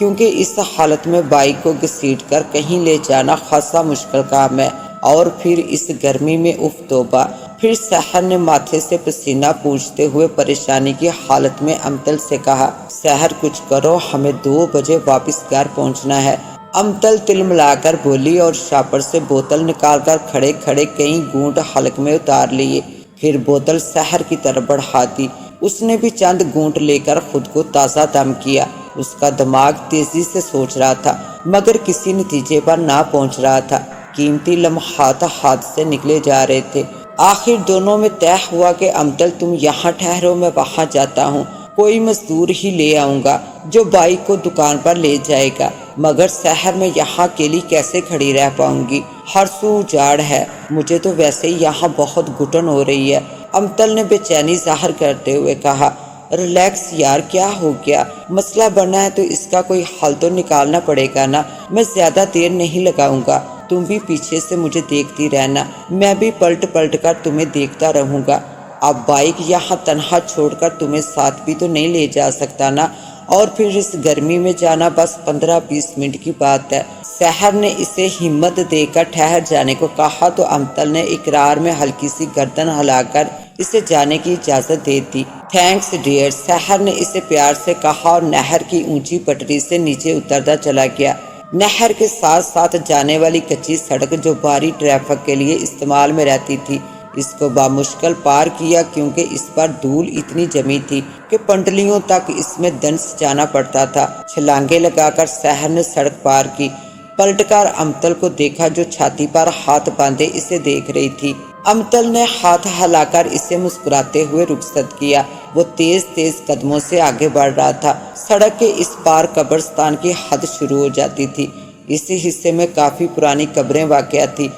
کیونکہ اس حالت میں بائک کو گھسیٹ کر کہیں لے جانا خاصا مشکل کام ہے، اور پھر اس گرمی میں اف توبہ۔ پھر سحر نے ماتھے سے پسینہ پوچھتے ہوئے پریشانی کی حالت میں امتل سے کہا، سحر کچھ کرو، ہمیں 2 بجے واپس گھر پہنچنا ہے۔ امتل تلملا کر بولی اور شاپر سے بوتل نکال کر کھڑے کھڑے کئی گھونٹ حلق میں اتار لیے، پھر بوتل سحر کی طرف بڑھا دی۔ اس نے بھی چند گھونٹ لے کر خود کو تازہ دم کیا۔ اس کا دماغ تیزی سے سوچ رہا تھا مگر کسی نتیجے پر نہ پہنچ رہا تھا۔ قیمتی لمحات ہاتھ سے نکلے جا رہے تھے۔ آخر دونوں میں طے ہوا کہ امتل تم یہاں ٹھہرو، میں وہاں جاتا ہوں، کوئی مزدور ہی لے آؤں گا جو بائک کو دکان پر لے جائے گا، مگر سحر میں یہاں اکیلی کیسے کھڑی رہ پاؤں گی؟ ہر سو اجاڑ ہے، مجھے تو ویسے ہی یہاں بہت گھٹن ہو رہی ہے۔ امتل نے بے چینی ظاہر کرتے ہوئے کہا، ریلیکس یار، کیا ہو گیا؟ مسئلہ بنا ہے تو اس کا کوئی حل تو نکالنا پڑے گا نا۔ میں زیادہ دیر نہیں لگاؤں گا، تم بھی پیچھے سے مجھے دیکھتی رہنا، میں بھی پلٹ پلٹ کر تمہیں دیکھتا رہوں گا۔ اب بائک یہاں تنہا چھوڑ کر تمہیں ساتھ بھی تو نہیں لے جا سکتا نا، اور پھر اس گرمی میں جانا بس 15-20 منٹ کی بات ہے۔ سحر نے اسے ہمت دے کر ٹھہر جانے کو کہا تو امتل نے اقرار میں ہلکی سی گردن ہلا کر اسے جانے کی اجازت دے دی۔ تھینکس ڈیئر، سحر نے اسے پیار سے کہا اور نہر کی اونچی پٹری سے نیچے اترتا چلا گیا۔ نہر کے ساتھ ساتھ جانے والی کچی سڑک جو بھاری ٹریفک کے لیے استعمال میں رہتی تھی، اس کو بامشکل پار کیا، کیونکہ اس پر دھول اتنی جمی تھی کہ پنڈلیوں تک اس میں دنس جانا پڑتا تھا۔ چھلانگیں لگا کر سحر نے سڑک پار کی، پلٹ کر امتل کو دیکھا جو چھاتی پر ہاتھ باندھے اسے دیکھ رہی تھی۔ امتل نے ہاتھ ہلا کر اسے مسکراتے ہوئے رخصت کیا۔ وہ تیز تیز قدموں سے آگے بڑھ رہا تھا۔ سڑک کے اس پار قبرستان کی حد شروع ہو جاتی تھی۔ اسی حصے میں کافی پرانی قبریں واقع تھی،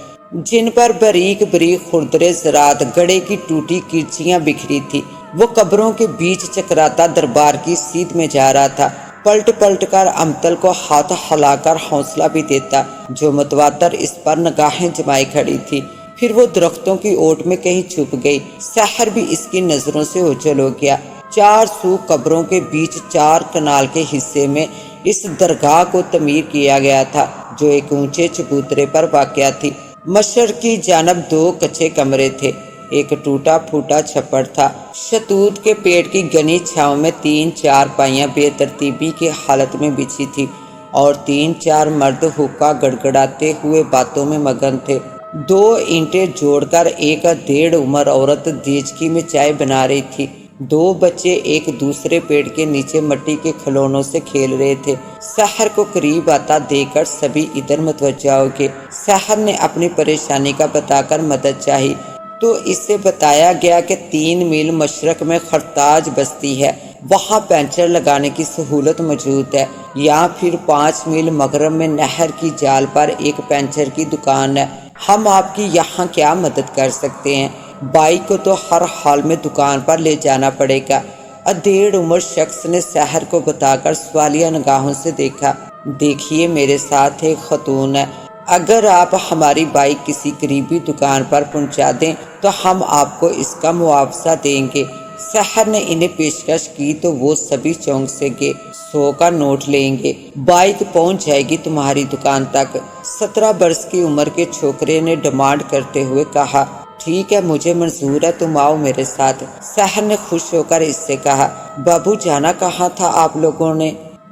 جن پر باریک باریک خوردرے زراعت گڑے کی ٹوٹی کرچیاں بکھری تھی۔ وہ قبروں کے بیچ چکراتا دربار کی سیدھ میں جا رہا تھا۔ پلٹ پلٹ کر امتل کو ہاتھ ہلا کر حوصلہ بھی دیتا، جو متواتر اس پر نگاہیں جمائے کھڑی تھی۔ پھر وہ درختوں کی اوٹ میں کہیں چھپ گئی۔ سحر بھی اس کی نظروں سے اوجھل ہو گیا۔ 4 سو قبروں کے بیچ 4 کنال کے حصے میں اس درگاہ کو تعمیر کیا گیا تھا، جو ایک اونچے چبوترے پر واقع تھی۔ مشرق کی جانب 2 کچے کمرے تھے، ایک ٹوٹا پھوٹا چھپر تھا۔ شتوت کے پیڑ کی گھنی چھاؤں میں 3 چارپائیاں بے ترتیبی کی حالت میں بچھی تھی، اور 3-4 مرد حقہ گڑگڑاتے ہوئے باتوں میں مگن تھے۔ 2 اینٹیں جوڑ کر ایک 1.5 عمر عورت دیچکی میں چائے بنا رہی تھی۔ 2 بچے ایک دوسرے پیڑ کے نیچے مٹی کے کھلونوں سے کھیل رہے تھے۔ سحر کو قریب آتا دیکھ کر سبھی ادھر متوجہ ہو گئے۔ سحر نے اپنی پریشانی کا بتا کر مدد چاہی تو اسے بتایا گیا کہ 3 میل مشرق میں خرتاج بستی ہے، وہاں پینچر لگانے کی سہولت موجود ہے، یا پھر 5 میل مغرب میں نہر کی جال پر ایک پینچر کی دکان ہے۔ ہم آپ کی یہاں کیا مدد کر سکتے ہیں؟ بائک کو تو ہر حال میں دکان پر لے جانا پڑے گا۔ 1.5 عمر شخص نے سحر کو بتا کر سوالیہ نگاہوں سے دیکھا۔ دیکھیے، میرے ساتھ ایک خاتون ہے، اگر آپ ہماری بائک کسی قریبی دکان پر پہنچا دیں تو ہم آپ کو اس کا معاوضہ دیں گے۔ سحر نے انہیں پیشکش کی تو وہ سبھی چونک سے گئے۔ 100 کا نوٹ لیں گے، بائک پہنچ جائے گی تمہاری دکان تک، 17 برس کی عمر کے چھوکرے نے ڈیمانڈ کرتے ہوئے کہا۔ ٹھیک ہے، مجھے منظور ہے، تم آؤ میرے ساتھ۔ سحر نے خوش ہو کر اس سے کہا، بابو جانا کہاں تھا آپ لوگوں نے؟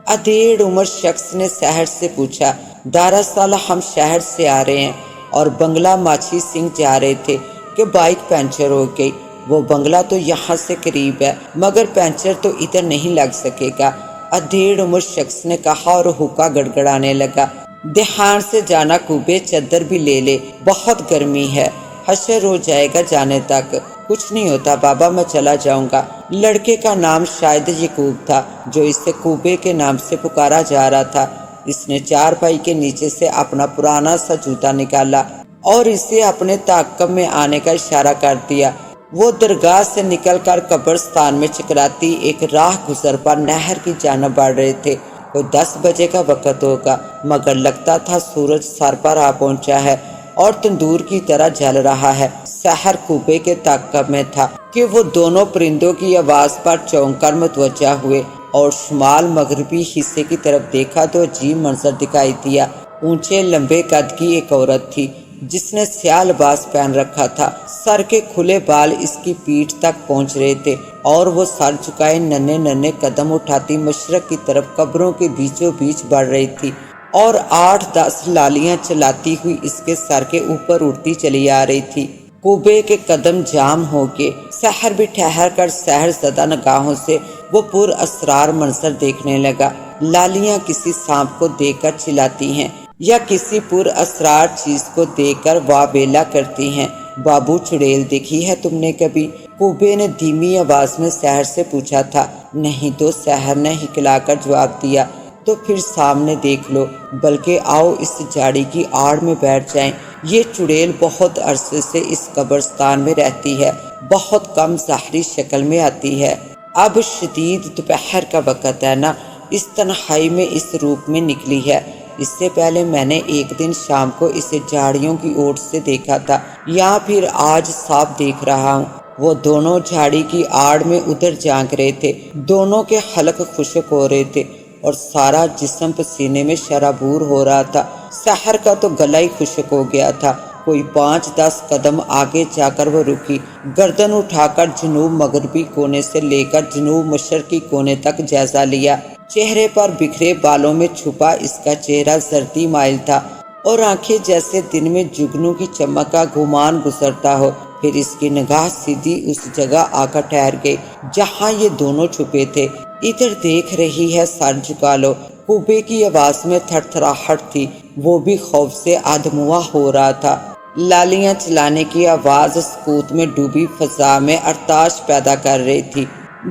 1.5 عمر شخص نے سحر سے پوچھا۔ دراصل ہم شہر سے آ رہے ہیں اور بنگلہ ماچھی سنگھ جا رہے تھے کہ بائک پینچر ہو گئی۔ وہ بنگلہ تو یہاں سے قریب ہے، مگر پینچر تو ادھر نہیں لگ سکے گا، 1.5 عمر شخص نے کہا اور حقہ گڑگڑانے لگا۔ دھیان سے جانا کوبے، چادر بھی لے لے، بہت گرمی ہے، حشر ہو جائے گا جانے تک۔ کچھ نہیں ہوتا بابا، میں چلا جاؤں گا۔ لڑکے کا نام شاید یعقوب تھا، جو اسے کوبے کے نام سے پکارا جا رہا تھا۔ اس نے چارپائی کے نیچے سے اپنا پرانا سا جوتا نکالا اور اسے اپنے تعاقب میں آنے کا اشارہ کر دیا۔ وہ درگاہ سے نکل کر قبرستان میں چکراتی ایک راہ گزر پر نہر کی جانب بڑھ رہے تھے۔ کوئی 10 بجے کا وقت ہوگا، مگر لگتا تھا سورج سر پر آ پہنچا ہے اور تندور کی طرح جل رہا ہے۔ سحر کوبے کے تعاقب میں تھا کہ وہ دونوں پرندوں کی آواز پر چونک کر متوجہ ہوئے۔ اور شمال مغربی حصے کی طرف دیکھا تو عجیب منظر دکھائی دیا۔ اونچے لمبے قد کی ایک عورت تھی جس نے سیاہ لباس پہن رکھا تھا، سر کے کھلے بال اس کی پیٹھ تک پہنچ رہے تھے اور وہ سر جھکائے ننھے ننھے قدم اٹھاتی مشرق کی طرف قبروں کے بیچوں بیچ بڑھ رہی تھی اور 8-10 لالیاں چلاتی ہوئی اس کے سر کے اوپر اڑتی چلی آ رہی تھی۔ کوبے کے قدم جام ہو کے سحر بھی ٹھہر کر سحر زدہ نگاہوں سے وہ پر اسرار منظر دیکھنے لگا۔ لالیاں کسی سانپ کو دیکھ کر چلاتی ہیں یا کسی پر اسرار چیز کو دیکھ کر وابیلا کرتی ہیں۔ بابو چڑیل دیکھی ہے تم نے کبھی؟ کوبے نے دھیمی آواز میں سحر سے پوچھا تھا۔ نہیں تو، سحر نے ہکلا کر جواب دیا۔ تو پھر سامنے دیکھ لو، بلکہ آؤ اس جھاڑی کی آڑ میں بیٹھ جائیں۔ یہ چڑیل بہت عرصے سے اس قبرستان میں رہتی ہے، بہت کم ظاہری شکل میں آتی ہے۔ اب شدید دوپہر کا وقت ہے نا، اس تنہائی میں اس روپ میں نکلی ہے۔ اس سے پہلے میں نے ایک دن شام کو اسے جھاڑیوں کی اوٹ سے دیکھا تھا، یا پھر آج صاف دیکھ رہا ہوں۔ وہ دونوں جھاڑی کی آڑ میں ادھر جھانک رہے تھے، دونوں کے حلق خشک ہو رہے تھے اور سارا جسم پسینے میں شرابور ہو رہا تھا۔ سحر کا تو گلا ہی خشک ہو گیا تھا۔ کوئی 5-10 قدم آگے جا کر وہ رکی، گردن اٹھا کر جنوب مغربی کونے سے لے کر جنوب مشرقی کونے تک جائزہ لیا۔ چہرے پر بکھرے بالوں میں چھپا اس کا چہرہ زردی مائل تھا اور آنکھیں جیسے دن میں جگنوں کی چمک کا گمان گزرتا ہو۔ پھر اس کی نگاہ سیدھی اس جگہ آ کر ٹھہر گئی جہاں یہ دونوں چھپے تھے۔ ادھر دیکھ رہی ہے، سر جھکا لو۔ کوبے کی آواز میں تھر تھراہٹ تھی، وہ بھی خوف سے آدھموا ہو رہا تھا۔ لالیاں چلانے کی آواز سکوت میں ڈوبی فضا میں ارتعاش پیدا کر رہی تھی۔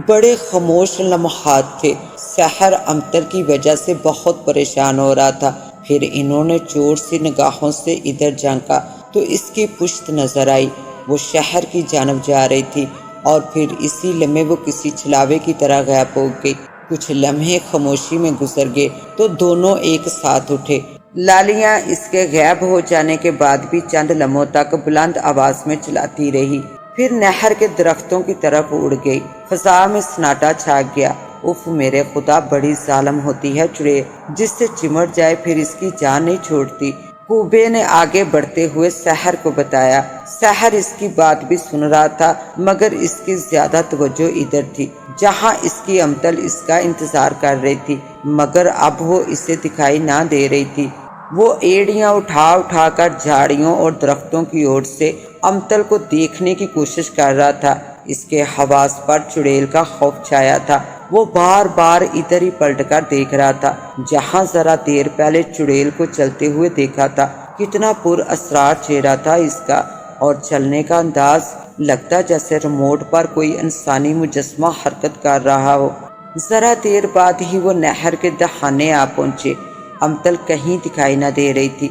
بڑے خاموش لمحات تھے۔ سحر امتل کی وجہ سے بہت پریشان ہو رہا تھا۔ پھر انہوں نے چور سی نگاہوں سے ادھر جھانکا تو اس کی پشت نظر آئی، وہ شہر کی جانب جا رہی تھی اور پھر اسی لمحے وہ کسی چھلاوے کی طرح غائب ہو گئی۔ کچھ لمحے خاموشی میں گزر گئے تو دونوں ایک ساتھ اٹھے۔ لالیاں اس کے غائب ہو جانے کے بعد بھی چند لمحوں تک بلند آواز میں چلاتی رہی، پھر نہر کے درختوں کی طرف اڑ گئی۔ فضا میں سناٹا چھا گیا۔ اف میرے خدا، بڑی ظالم ہوتی ہے چڑیل، جس سے چمٹ جائے پھر اس کی جان نہیں چھوڑتی۔ کوبے نے آگے بڑھتے ہوئے سحر کو بتایا۔ سحر اس کی بات بھی سن رہا تھا، مگر اس کی زیادہ توجہ ادھر تھی جہاں اس کی امتل اس کا انتظار کر رہی تھی، مگر اب وہ اسے دکھائی نہ دے رہی تھی۔ وہ ایڑیاں اٹھا اٹھا کر جھاڑیوں اور درختوں کی اوٹ سے امتل کو دیکھنے کی کوشش کر رہا تھا۔ اس کے حواس پر چڑیل کا خوف چھایا تھا۔ وہ بار بار ادھر ہی پلٹ کر دیکھ رہا تھا جہاں ذرا دیر پہلے چڑیل کو چلتے ہوئے دیکھا تھا۔ کتنا پر اسرار چہرہ تھا اس کا، اور چلنے کا انداز، لگتا جیسے ریموٹ پر کوئی انسانی مجسمہ حرکت کر رہا ہو۔ ذرا دیر بعد ہی وہ نہر کے دہانے آ پہنچے۔ امتل کہیں دکھائی نہ دے رہی تھی۔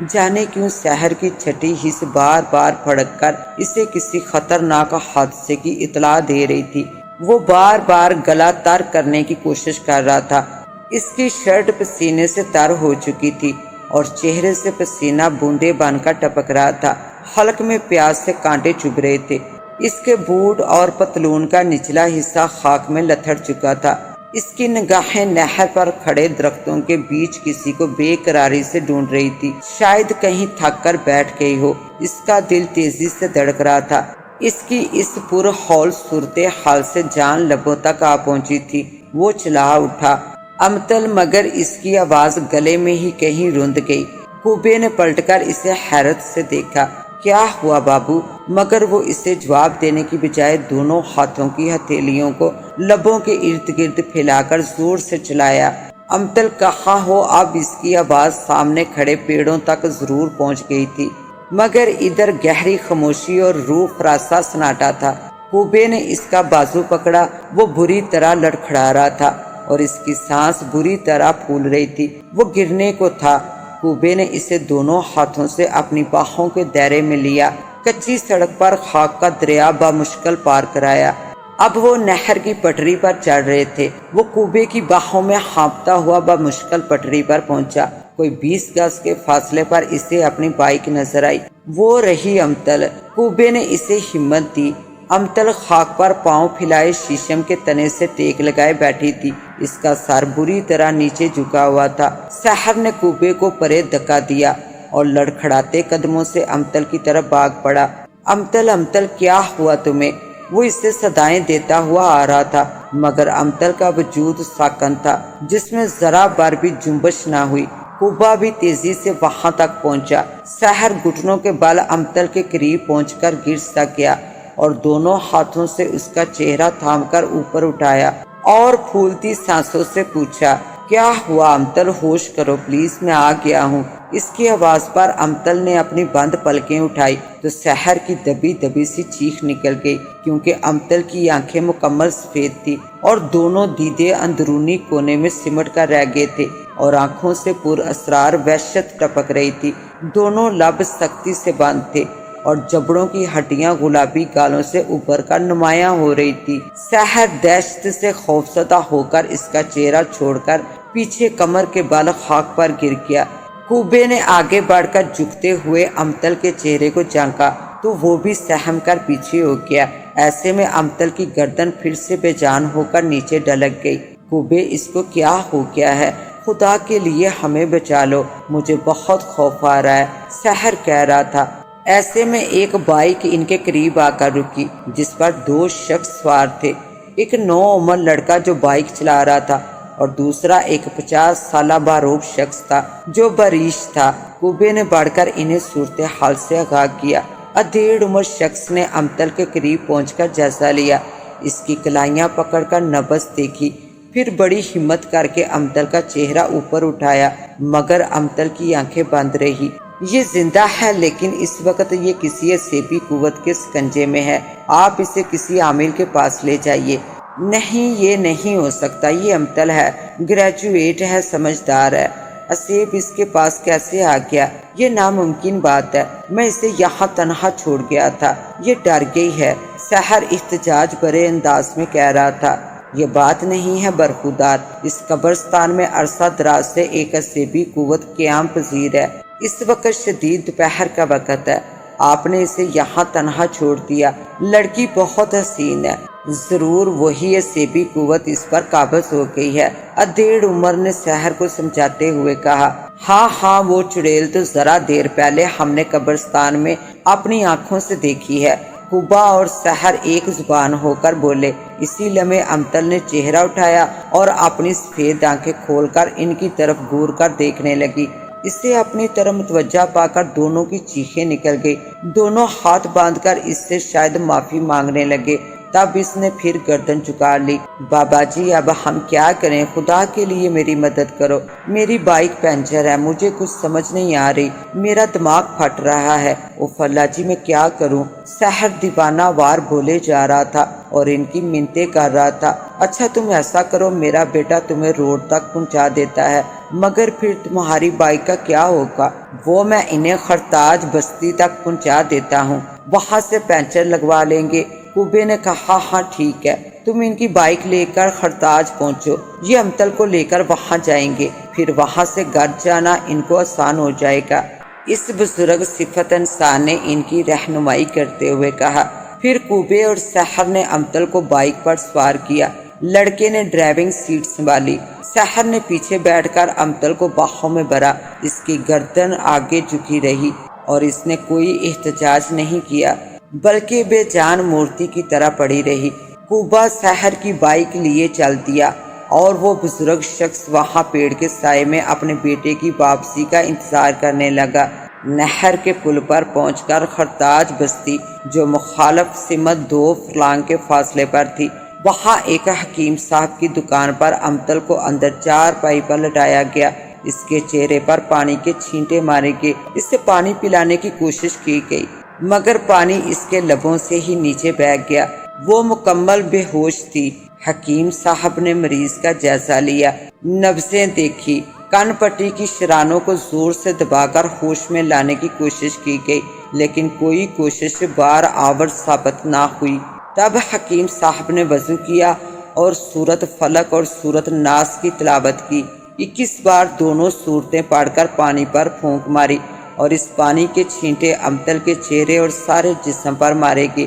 جانے کیوں سحر کی چھٹی حص بار بار پھڑک کر اسے کسی خطرناک حادثے کی اطلاع دے رہی تھی۔ وہ بار بار گلا تر کرنے کی کوشش کر رہا تھا۔ اس کی شرٹ پسینے سے تر ہو چکی تھی اور چہرے سے پسینہ بوندے بن کر ٹپک رہا تھا۔ حلق میں پیاز سے کانٹے چبھ رہے تھے۔ اس کے بوٹ اور پتلون کا نچلا حصہ خاک میں لتھڑ چکا تھا۔ اس کی نگاہیں نہر پر کھڑے درختوں کے بیچ کسی کو بے قراری سے ڈھونڈ رہی تھی، شاید کہیں تھک کر بیٹھ گئی ہو۔ اس کا دل تیزی سے دھڑک رہا تھا۔ اس کی اس پر ہول صورتحال سے جان لبوں تک آ پہنچی تھی۔ وہ چلا اٹھا امتل، مگر اس کی آواز گلے میں ہی کہیں رند گئی۔ کوبے نے پلٹ کر اسے حیرت سے دیکھا۔ کیا ہوا بابو؟ مگر وہ اسے جواب دینے کی بجائے دونوں ہاتھوں کی ہتھیلیوں کو لبوں کے ارد گرد پھیلا کر زور سے چلایا۔ امتل کہاں ہو، اب اس کی آواز سامنے کھڑے پیڑوں تک ضرور پہنچ گئی تھی، مگر ادھر گہری خاموشی اور روح فراسا سناٹا تھا۔ کوبے نے اس کا بازو پکڑا۔ وہ بری طرح لڑکھڑا رہا تھا اور اس کی سانس بری طرح پھول رہی تھی۔ وہ گرنے کو تھا۔ کوبے نے اسے دونوں ہاتھوں سے اپنی باہوں کے دائرے میں لیا۔ کچی سڑک پر خاک کا دریا بمشکل پار کرایا۔ اب وہ نہر کی پٹری پر چڑھ رہے تھے۔ وہ کوبے کی باہوں میں ہانپتا ہوا بمشکل پٹری پر پہنچا۔ کوئی 20 گز کے فاصلے پر اسے اپنی بائک نظر آئی۔ وہ رہی امتل۔ کوبے نے اسے ہمت دی۔ امتل خاک پر پاؤں پھیلائے شیشم کے تنے سے ٹیک لگائے بیٹھی تھی۔ اس کا سر بری طرح نیچے جھکا ہوا تھا۔ سحر نے کوبے کو پرے دھکا دیا اور لڑکھڑاتے قدموں سے امتل کی طرف بھاگ پڑا۔ امتل امتل کیا ہوا تمہیں؟ وہ اس سے صدائیں دیتا ہوا آ رہا تھا، مگر امتل کا وجود ساکن تھا جس میں ذرا بار بھی جنبش نہ ہوئی۔ کوبا بھی تیزی سے وہاں تک پہنچا۔ سحر گھٹنوں کے بل امتل کے قریب پہنچ کر گر سا گیا اور دونوں ہاتھوں سے اس کا چہرہ تھام کر اوپر اٹھایا اور پھولتی سانسوں سے پوچھا، کیا ہوا امتل؟ ہوش کرو پلیز، میں آ گیا ہوں۔ اس کی آواز پر امتل نے اپنی بند پلکیں اٹھائی تو سحر کی دبی دبی سی چیخ نکل گئی، کیونکہ امتل کی آنکھیں مکمل سفید تھی اور دونوں دیدے اندرونی کونے میں سمٹ کر رہ گئے تھے اور آنکھوں سے پر اسرار وحشت ٹپک رہی تھی۔ دونوں لب سختی سے بند تھے اور جبڑوں کی ہڈیاں گلابی گالوں سے ابھر کر نمایاں ہو رہی تھی۔ سحر دہشت سے خوفزدہ ہو کر اس کا چہرہ چھوڑ کر پیچھے کمر کے بل خاک پر گر گیا۔ کوبے نے آگے بڑھ کر جھکتے ہوئے امتل کے چہرے کو جھانکا تو وہ بھی سہم کر پیچھے ہو گیا۔ ایسے میں امتل کی گردن پھر سے بے جان ہو کر نیچے ڈلک گئی۔ کوبے، اس کو کیا ہو گیا ہے؟ خدا کے لیے ہمیں بچا لو، مجھے بہت خوف آ رہا ہے، سحر کہہ رہا تھا۔ ایسے میں ایک بائک ان کے قریب آ کر رکی جس پر 2 شخص سوار تھے، ایک نوعمر لڑکا جو بائک چلا رہا تھا اور دوسرا ایک 50 سالہ باروب شخص تھا جو بریش تھا۔ کوبے نے بڑھ کر انہیں صورتحال سے آگاہ کیا۔ ادھیڑ عمر شخص نے امتل کے قریب پہنچ کر جائزہ لیا، اس کی کلائیاں پکڑ کر نبض دیکھی، پھر بڑی ہمت کر کے امتل کا چہرہ اوپر اٹھایا، مگر امتل کی آنکھیں بند رہی۔ یہ زندہ ہے لیکن اس وقت یہ کسی اسیبی قوت کے سکنجے میں ہے، آپ اسے کسی عامل کے پاس لے جائیے۔ نہیں، یہ نہیں ہو سکتا، یہ امتل ہے، گریجویٹ ہے، سمجھدار ہے، اسیب اس کے پاس کیسے آ گیا؟ یہ ناممکن بات ہے، میں اسے یہاں تنہا چھوڑ گیا تھا، یہ ڈر گئی ہے، سحر احتجاج بھرے انداز میں کہہ رہا تھا۔ یہ بات نہیں ہے برخودار، اس قبرستان میں عرصہ دراز سے ایک اسیبی قوت قیام پذیر ہے۔ اس وقت شدید دوپہر کا وقت ہے، آپ نے اسے یہاں تنہا چھوڑ دیا۔ لڑکی بہت حسین ہے، ضرور وہی اسیبی قوت اس پر قابض ہو گئی ہے، ادھیڑ عمر نے سحر کو سمجھاتے ہوئے کہا۔ ہاں ہاں، وہ چڑیل تو ذرا دیر پہلے ہم نے قبرستان میں اپنی آنکھوں سے دیکھی ہے، کوبا اور سحر ایک زبان ہو کر بولے۔ اسی لمحے امتل نے چہرہ اٹھایا اور اپنی سفید آنکھیں کھول کر ان کی طرف گور کر دیکھنے لگی۔ اسے اپنی طرف متوجہ پا کر دونوں کی چیخیں نکل گئی، دونوں ہاتھ باندھ کر اس سے شاید معافی مانگنے لگے۔ تب اس نے پھر گردن جھکا لی۔ بابا جی، اب ہم کیا کریں؟ خدا کے لیے میری مدد کرو، میری بائک پنچر ہے، مجھے کچھ سمجھ نہیں آ رہی، میرا دماغ پھٹ رہا ہے، اوف اللہ جی، میں کیا کروں؟ سحر دیوانہ وار بولے جا رہا تھا اور ان کی منتیں کر رہا تھا۔ اچھا تم ایسا کرو، میرا بیٹا تمہیں روڈ تک پہنچا دیتا ہے، مگر پھر تمہاری بائک کا کیا ہوگا؟ وہ میں انہیں خرتاج بستی تک پہنچا دیتا ہوں، وہاں سے پنچر لگوا لیں گے۔ کوبے نے کہا، ہاں ٹھیک ہے، تم ان کی بائک لے کر خرتاج پہنچو، یہ امتل کو لے کر وہاں جائیں گے، پھر وہاں سے گھر جانا ان کو آسان ہو جائے گا۔ اس بزرگ صفت انسان نے ان کی رہنمائی کرتے ہوئے کہا۔ پھر کوبے اور سحر نے امتل کو بائک پر سوار کیا، لڑکے نے ڈرائیونگ سیٹ سنبھالی، سحر نے پیچھے بیٹھ کر امتل کو باہوں میں بھرا۔ اس کی گردن آگے جھکی رہی اور اس نے کوئی احتجاج نہیں کیا، بلکہ بے جان مورتی کی طرح پڑی رہی۔ کوبا سحر کی بائک لیے چل دیا اور وہ بزرگ شخص وہاں پیڑ کے سائے میں اپنے بیٹے کی واپسی کا انتظار کرنے لگا۔ نہر کے پل پر پہنچ کر خرتاج بستی، جو مخالف سمت 2 فرلانگ کے فاصلے پر تھی، وہاں ایک حکیم صاحب کی دکان پر امتل کو اندر 4 پائی پر لٹایا گیا۔ اس کے چہرے پر پانی کے چھینٹے مارے گئے، اسے پانی پلانے کی کوشش کی گئی، مگر پانی اس کے لبوں سے ہی نیچے بہہ گیا، وہ مکمل بے ہوش تھی۔ حکیم صاحب نے مریض کا جائزہ لیا، نبضیں دیکھی، کان پٹی کی شرانوں کو زور سے دبا کر ہوش میں لانے کی کوشش کی گئی، لیکن کوئی کوشش بار آور ثابت نہ ہوئی۔ تب حکیم صاحب نے وضو کیا اور سورت فلق اور سورت ناس کی تلاوت کی، 21 بار دونوں سورتیں پڑھ کر پانی پر پھونک ماری اور اس پانی کے چھینٹے امتل کے چہرے اور سارے جسم پر مارے گئے۔